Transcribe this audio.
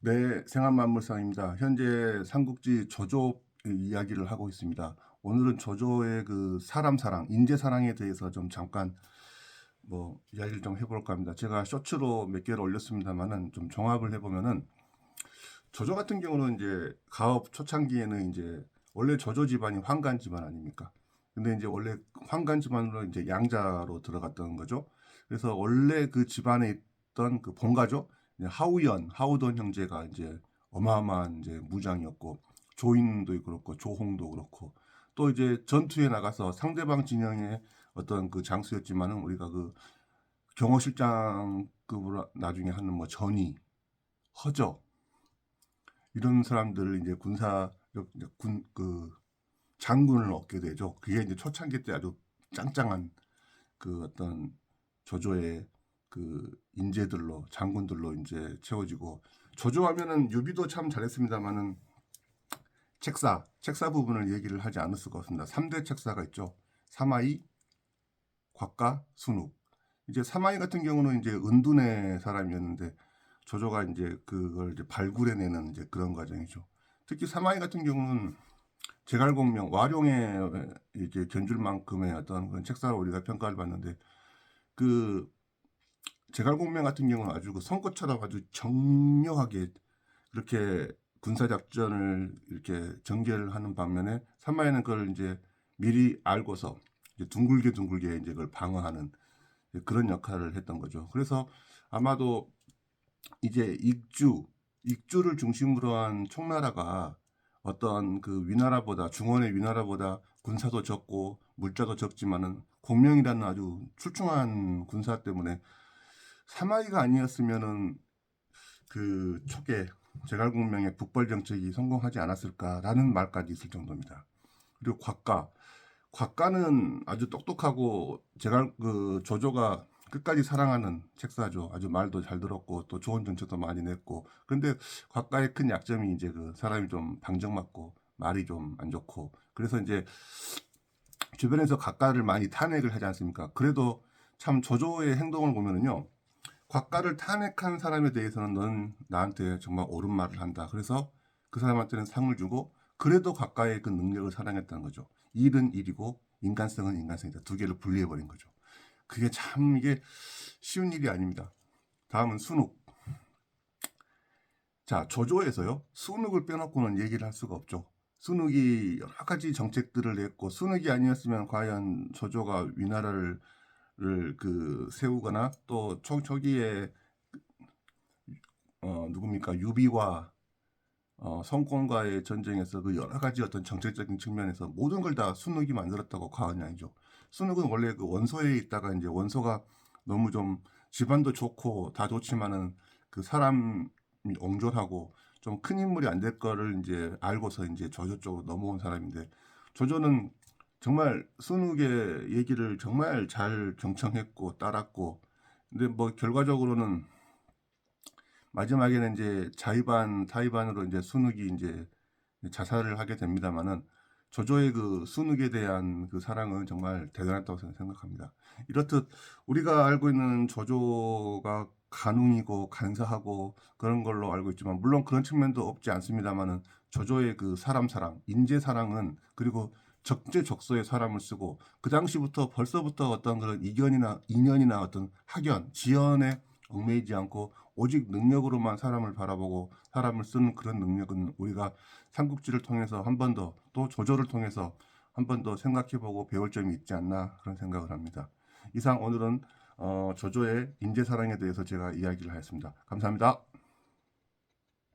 네, 생활만물상입니다. 현재 삼국지 조조 이야기를 하고 있습니다. 오늘은 조조의 그 사람 사랑, 인재 사랑에 대해서 좀 잠깐 이야기를 좀 해볼까 합니다. 제가 쇼츠로 몇 개를 올렸습니다만은 좀 종합을 해보면은 조조 같은 경우는 이제 가업 초창기에는 이제 원래 조조 집안이 황간 집안 아닙니까? 근데 이제 원래 황간 집안으로 이제 양자로 들어갔던 거죠. 그래서 원래 그 집안에 있던 그 본가죠. 하우돈 형제가 이제 어마어마한 이제 무장이었고 조인도 그렇고 조홍도 그렇고 또 이제 전투에 나가서 상대방 진영의 어떤 그 장수였지만은 우리가 그 경호실장급으로 나중에 하는 뭐 전이 허저 이런 사람들을 이제 군 장군을 얻게 되죠. 그게 이제 초창기 때 아주 짱짱한 그 어떤 조조의 그 인재들로 장군들로 이제 채워지고 조조하면은 유비도 참 잘했습니다만은 책사 부분을 얘기를 하지 않을 수가 없습니다. 3대 책사가 있죠. 사마이, 곽가, 순욱. 이제 사마이 같은 경우는 이제 은둔의 사람이었는데 조조가 이제 그걸 이제 발굴해내는 이제 그런 과정이죠. 특히 사마이 같은 경우는 제갈공명 와룡에 이제 견줄 만큼의 어떤 그런 책사를 우리가 평가를 받는데 그 제갈공명 같은 경우는 아주 그 선거처럼 아주 정교하게 그렇게 군사작전을 이렇게 전개를 하는 반면에 사마이는 그걸 이제 미리 알고서 이제 둥글게 이제 그걸 방어하는 그런 역할을 했던 거죠. 그래서 아마도 이제 익주를 중심으로 한 총나라가 어떤 그 위나라보다 중원의 위나라보다 군사도 적고 물자도 적지만은 공명이라는 아주 출중한 군사 때문에 사마이가 아니었으면은 그 초계 제갈공명의 북벌 정책이 성공하지 않았을까라는 말까지 있을 정도입니다. 그리고 곽가는 아주 똑똑하고 제갈 그 조조가 끝까지 사랑하는 책사죠. 아주 말도 잘 들었고 또 좋은 정책도 많이 냈고. 그런데 곽가의 큰 약점이 이제 그 사람이 좀 방정맞고 말이 좀 안 좋고. 그래서 이제 주변에서 곽가를 많이 탄핵을 하지 않습니까? 그래도 참 조조의 행동을 보면은요. 곽가를 탄핵한 사람에 대해서는 넌 나한테 정말 옳은 말을 한다. 그래서 그 사람한테는 상을 주고 그래도 곽가의 그 능력을 사랑했다는 거죠. 일은 일이고 인간성은 인간성이다. 두 개를 분리해버린 거죠. 그게 참 이게 쉬운 일이 아닙니다. 다음은 순욱. 자, 조조에서요. 순욱을 빼놓고는 얘기를 할 수가 없죠. 순욱이 여러 가지 정책들을 냈고 순욱이 아니었으면 과연 조조가 위나라를 그 세우거나 또 초기에 누굽니까 유비와 성공과의 전쟁에서 그 여러 가지 어떤 정책적인 측면에서 모든 걸 다 순욱이 만들었다고 과언이 아니죠. 순욱은 원래 그 원소에 있다가 이제 원소가 너무 좀 집안도 좋고 다 좋지만은 그 사람이 옹졸하고 좀 큰 인물이 안 될 거를 이제 알고서 이제 조조 쪽으로 넘어온 사람인데 조조는 정말 순욱의 얘기를 정말 잘 경청했고 따랐고 근데 뭐 결과적으로는 마지막에는 이제 자의반 타의반으로 이제 순욱이 이제 자살을 하게 됩니다만은 조조의 그 순욱에 대한 그 사랑은 정말 대단했다고 생각합니다. 이렇듯 우리가 알고 있는 조조가 간웅이고 간사하고 그런 걸로 알고 있지만 물론 그런 측면도 없지 않습니다만은 조조의 그 사람 사랑, 인재 사랑은 그리고 적재적소에 사람을 쓰고 그 당시부터 벌써부터 어떤 그런 인연이나 어떤 학연, 지연에 얽매이지 않고 오직 능력으로만 사람을 바라보고 사람을 쓰는 그런 능력은 우리가 삼국지를 통해서 한 번 더 또 조조를 통해서 한 번 더 생각해보고 배울 점이 있지 않나 그런 생각을 합니다. 이상 오늘은 조조의 인재사랑에 대해서 제가 이야기를 하였습니다. 감사합니다.